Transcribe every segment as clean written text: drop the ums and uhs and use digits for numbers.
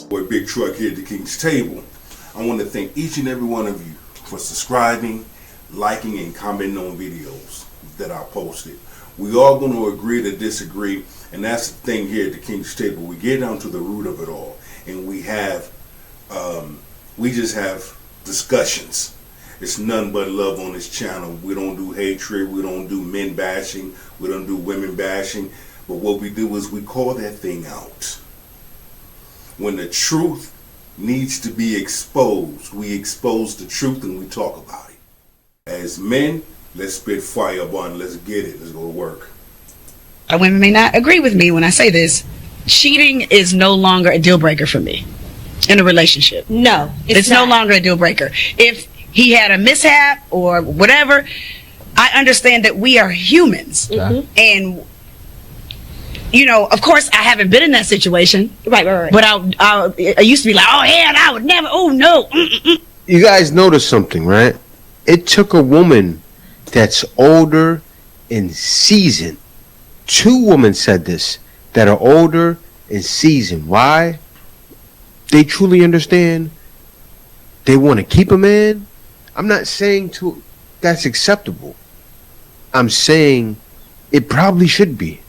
Boy, Big Truck here at the King's Table. I want to thank each and every one of you for subscribing, liking, and commenting on videos that I posted. We all going to agree to disagree, and that's the thing here at the King's Table. We get down to the root of it all, and we just have discussions. It's none but love on this channel. We don't do hatred. We don't do men bashing. We don't do women bashing. But what we do is we call that thing out. When the truth needs to be exposed, we expose the truth and we talk about it. As men, let's spit fire, bun. Let's get it. Let's go to work. Women may not agree with me when I say this. Cheating is no longer a deal breaker for me in a relationship. No, it's no longer a deal breaker. If he had a mishap or whatever, I understand that we are humans. Mm-hmm. And you know, of course, I haven't been in that situation. Right. But I used to be like, oh, hell, I would never, oh, no. Mm-mm. You guys notice something, right? It took a woman that's older and seasoned. 2 women said this, that are older and seasoned. Why? They truly understand. They want to keep a man. I'm not saying that's acceptable. I'm saying it probably should be.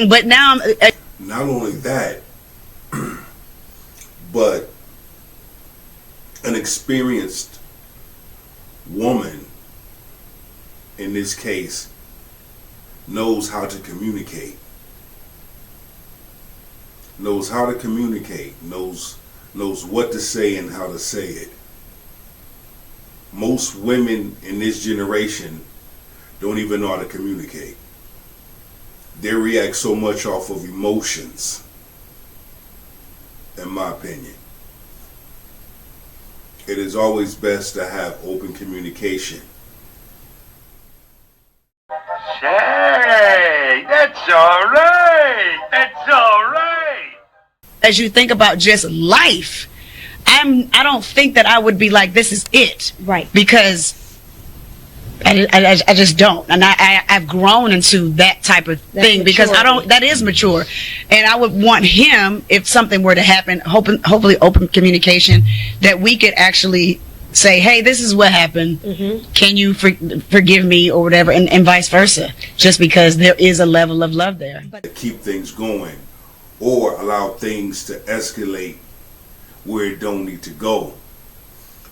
But now not only that, but an experienced woman in this case knows how to communicate. Knows what to say and how to say it. Most women in this generation don't even know how to communicate. They react so much off of emotions, in my opinion. It is always best to have open communication. Say, that's all right. That's all right. as you think about just life, I don't think that I would be like, this is it. Right. Because I just don't. And I've grown into that type of thing because that is mature. And I would want him, if something were to happen, hopefully open communication, that we could actually say, hey, this is what happened. Mm-hmm. Can you forgive me or whatever, and vice versa, just because there is a level of love there. Keep things going or allow things to escalate where it don't need to go,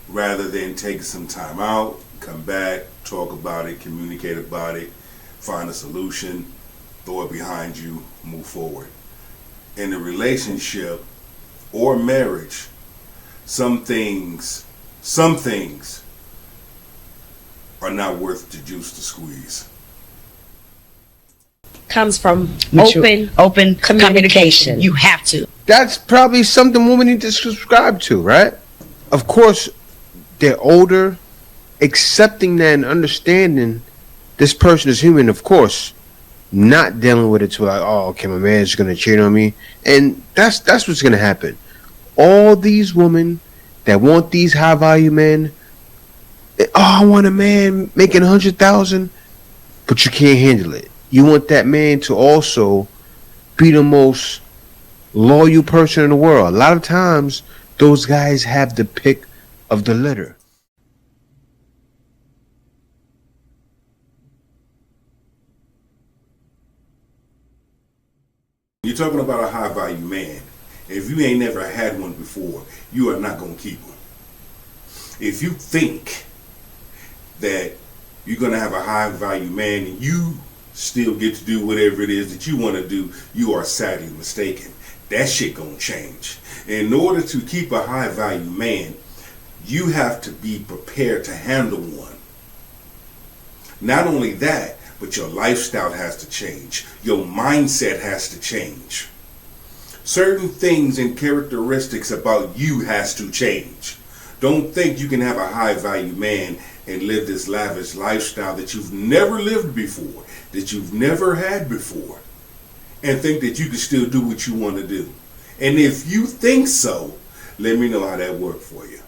rather than taking some time out, come back, talk about it, communicate about it, find a solution, throw it behind you, move forward. In a relationship or marriage, some things are not worth the juice to squeeze. Comes from open communication. You have to. That's probably something women need to subscribe to, right? Of course, they're older, accepting that and understanding this person is human, of course, not dealing with it to like, oh, okay, my man's gonna cheat on me, and that's what's gonna happen. All these women that want these high value men, oh, I want a man making 100,000, but you can't handle it. You want that man to also be the most loyal person in the world. A lot of times, those guys have the pick of the litter. You're talking about a high value man. If you ain't never had one before, you are not going to keep one. If you think that you're going to have a high value man and you still get to do whatever it is that you want to do, you are sadly mistaken. That shit going to change. In order to keep a high value man, you have to be prepared to handle one. Not only that, but your lifestyle has to change. Your mindset has to change. Certain things and characteristics about you has to change. Don't think you can have a high value man and live this lavish lifestyle that you've never lived before, that you've never had before, and think that you can still do what you want to do. And if you think so, let me know how that worked for you.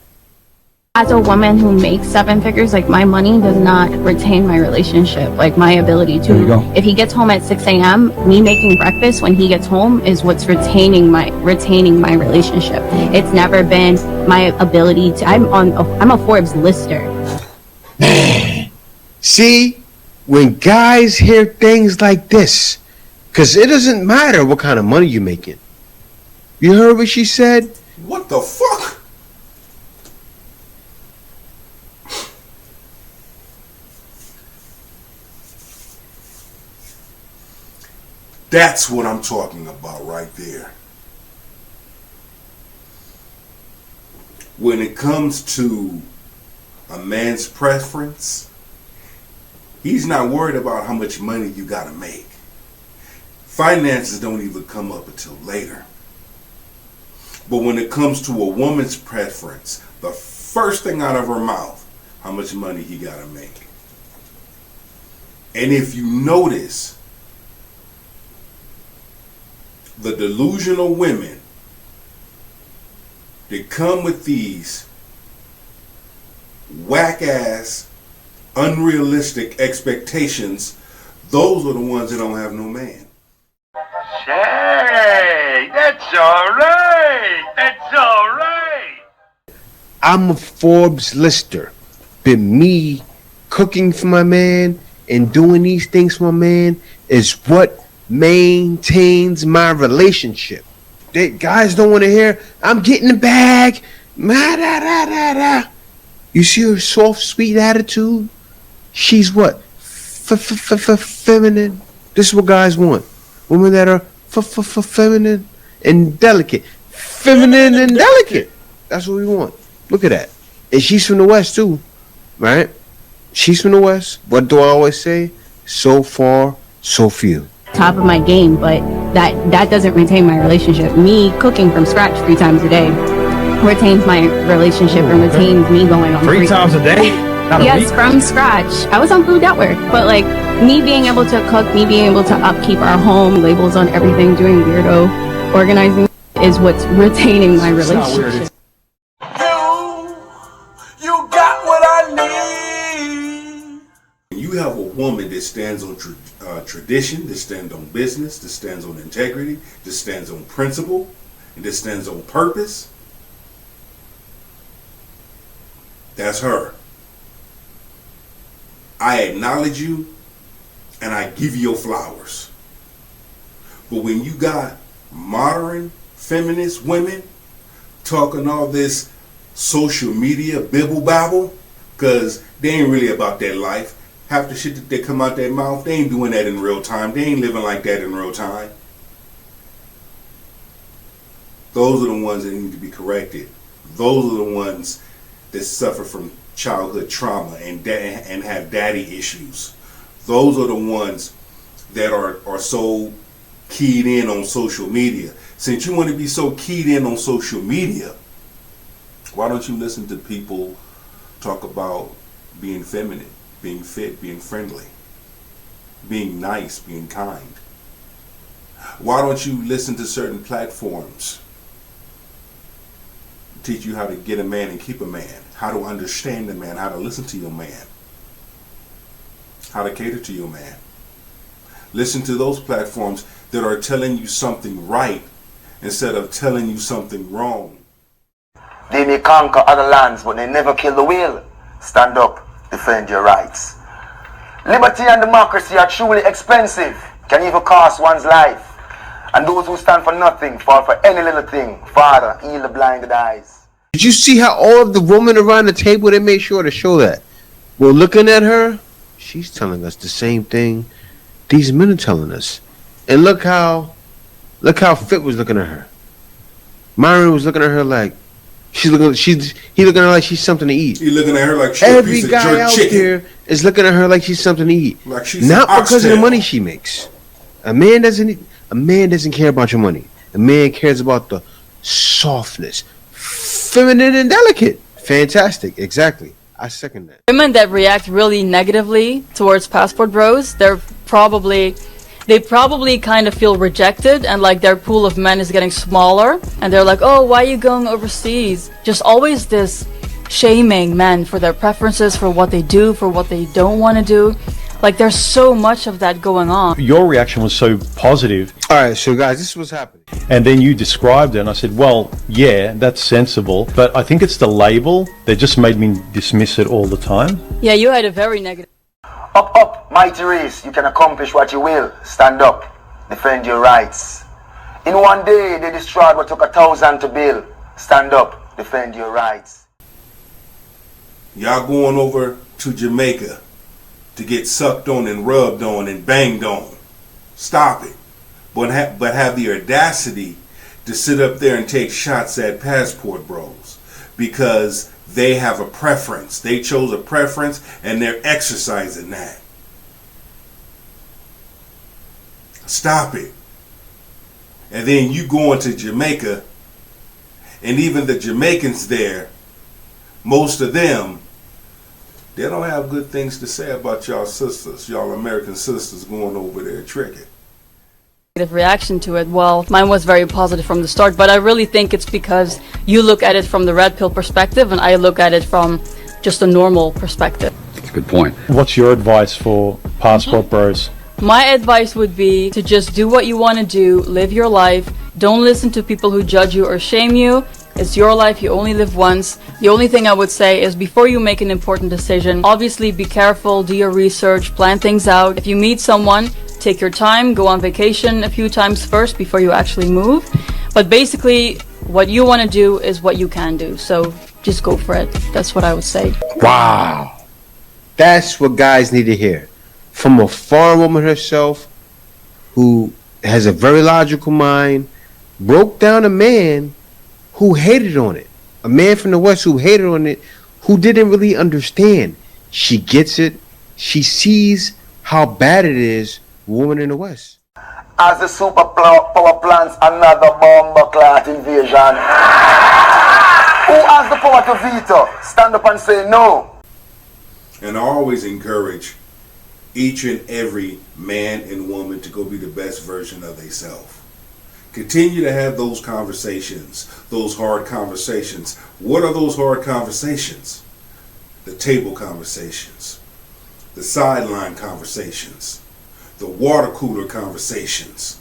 as a woman who makes 7 figures, like my money does not retain my relationship. Like my ability to, if he gets home at 6 a.m., me making breakfast when he gets home is what's retaining my relationship. It's never been my ability to, I'm a Forbes lister. See, when guys hear things like this, because it doesn't matter what kind of money you're making. You heard what she said? What the fuck? That's what I'm talking about right there. When it comes to a man's preference, he's not worried about how much money you gotta make. Finances don't even come up until later. But when it comes to a woman's preference, the first thing out of her mouth, how much money he gotta make. And if you notice, the delusional women that come with these whack-ass, unrealistic expectations, those are the ones that don't have no man. Say, that's alright. That's alright. I'm a Forbes lister. But me cooking for my man and doing these things for my man is what maintains my relationship. Guys don't want to hear, I'm getting the bag. You see her soft, sweet attitude? She's what? Feminine. This is what guys want. Women that are feminine and delicate. Feminine and delicate. That's what we want. Look at that. And she's from the West too, right? She's from the West. What do I always say? So far, so few. Top of my game, but that doesn't retain my relationship. Me cooking from scratch 3 times a day retains my relationship and retains me going on 3 times a day? Yes, from scratch. I was on Food Network, but like me being able to cook, me being able to upkeep our home, labels on everything, doing weirdo organizing is what's retaining my relationship. You got what I need. You have a woman that stands on tradition, that stands on business, that stands on integrity, that stands on principle, and that stands on purpose. That's her. I acknowledge you and I give you your flowers. But when you got modern feminist women talking all this social media bibble babble, because they ain't really about that life. Half the shit that they come out their mouth, they ain't doing that in real time. They ain't living like that in real time. Those are the ones that need to be corrected. Those are the ones that suffer from childhood trauma and have daddy issues. Those are the ones that are so keyed in on social media. Since you want to be so keyed in on social media, why don't you listen to people talk about being feminine, being fit, being friendly, being nice, being kind? Why don't you listen to certain platforms teach you how to get a man and keep a man, how to understand a man, how to listen to your man, how to cater to your man? Listen to those platforms that are telling you something right instead of telling you something wrong. They may conquer other lands, but they never kill the whale. Stand up, defend your rights. Liberty and democracy are truly expensive, can even cost one's life. And those who stand for nothing fall for any little thing. Father, heal the blinded eyes. Did you see how all of the women around the table, they made sure to show that? Well, looking at her, she's telling us the same thing these men are telling us. And look how Fit was looking at her. Myron was looking at her like he looking at her like she's something to eat. He looking at her like she's every a piece guy of jerk out chicken. there is looking at her like she's something to eat. Like she's not because of the oxtail. money she makes. A man doesn't care about your money. A man cares about the softness, feminine and delicate. Fantastic, exactly. I second that. Women that react really negatively towards passport bros, they probably kind of feel rejected and like their pool of men is getting smaller, and they're like, oh, why are you going overseas? Just always this shaming men for their preferences, for what they do, for what they don't want to do. Like, there's so much of that going on. Your reaction was so positive. All right, so guys, this is what's happening. And then you described it, and I said, well, yeah, that's sensible. But I think it's the label that just made me dismiss it all the time. Yeah, you had a very negative. Up, up, mighty race, you can accomplish what you will. Stand up, defend your rights. In one day, they destroyed what took 1,000 to build. Stand up, defend your rights. Y'all going over to Jamaica to get sucked on and rubbed on and banged on. Stop it. But have the audacity to sit up there and take shots at passport bros because they have a preference. They chose a preference and they're exercising that. Stop it. And then you going to Jamaica, and even the Jamaicans there, most of them, they don't have good things to say about y'all sisters, y'all American sisters going over there tricking. Reaction to it. Well, mine was very positive from the start, but I really think it's because you look at it from the red pill perspective and I look at it from just a normal perspective. That's a good point. What's your advice for passport bros? My advice would be to just do what you want to do, live your life. Don't listen to people who judge you or shame you. It's your life, you only live once. The only thing I would say is before you make an important decision, obviously be careful, do your research, plan things out. If you meet someone, take your time, go on vacation a few times first before you actually move. But basically, what you want to do is what you can do. So just go for it. That's what I would say. Wow. That's what guys need to hear. From a foreign woman herself who has a very logical mind, broke down a man who hated on it. A man from the West who hated on it, who didn't really understand. She gets it. She sees how bad it is, woman in the West. As the superpower plans another bomb clot invasion, who has the power to veto? Stand up and say no. And I always encourage each and every man and woman to go be the best version of themselves. Continue to have those conversations, those hard conversations. What are those hard conversations? The table conversations, the sideline conversations, the water cooler conversations,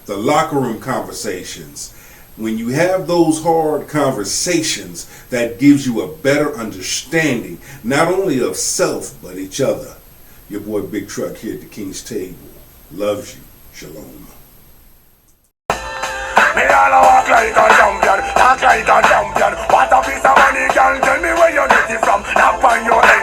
the locker room conversations. When you have those hard conversations, that gives you a better understanding, not only of self, but each other. Your boy Big Truck here at the King's Table loves you. Shalom. Me all walk like a champion, talk like a champion. What a piece of money, girl, tell me where you get it from. Knock on your head.